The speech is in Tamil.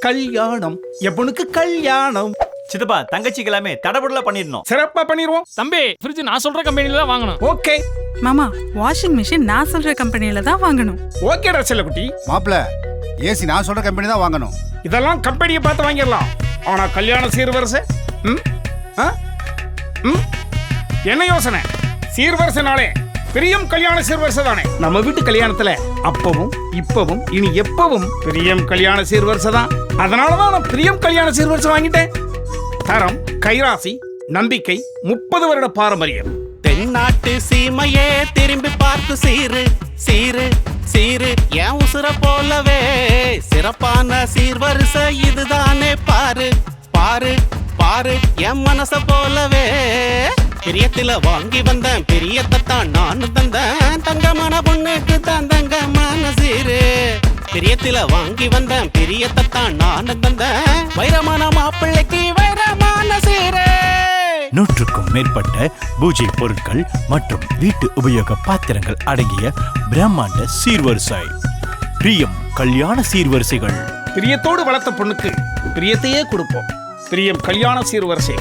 கல்யாணம் எப்பனுக்கு கல்யாணம். சித்தப்பா தங்கச்சிக்கு எல்லாமே தடபுடல பண்ணிடணும். சிறப்பா பண்ணிடுவோம். தம்பி ஃப்ரிட்ஜ் நான் சொல்ற கம்பெனில தான் வாங்கணும். ஓகே மாமா வாஷிங் மிஷின் நான் சொல்ற கம்பெனில தான் வாங்கணும். ஓகேடா செல்லக்குட்டி. மாப்பிள ஏசி நான் சொல்ற கம்பெனி தான் வாங்கணும். இதெல்லாம் கம்பெனியை பார்த்து வாங்கிடலாம். ஆனா கல்யாண சீர்வரிசை என்ன யோசனை? சீர்வரிசைனாலே பிரியம் கல்யாண சீர்வரிசை தானே. நம்ம வீட்டு கல்யாணத்துல அப்பவும் இப்பவும் இனி எப்பவும் பிரியம் கல்யாண சீர்வரிசை தான். அதனாலதான் நான் பிரியம் கல்யாண சீர்வரிசை வாங்கிட்டேன். தரம், கைராசி, நம்பிக்கை, 30 வருட பாரம்பரியம். தென்னாட்டு சீமையே திரும்பி பார்த்து சீரு சீரு சீரு என் உசுர போலவே சிறப்பான சீர்வரிசை இதுதானே பாரு பாரு பாரு என் மனச போலவே. பிரியத்துல வாங்கி வந்தேன் பிரியத்தான் நானும் தந்தேன் தங்கமான பொண்ணுக்கு தான் தங்கமான சீரு. பிரியத்துல வாங்கி வந்தேன் பிரியத்தான் நானும் தந்தேன் வைரமான மாப்பிள்ளைக்கு வைரமான சீரு. 100க்கும் மேற்பட்ட பூஜை பொருட்கள் மற்றும் வீட்டு உபயோக பாத்திரங்கள் அடங்கிய பிரம்மாண்ட சீர்வரிசை பிரியம் கல்யாண சீர்வரிசைகள். பிரியத்தோடு வளர்த்த பொண்ணுக்கு பிரியத்தையே கொடுப்போம். பிரியம் கல்யாண சீர்வரிசை.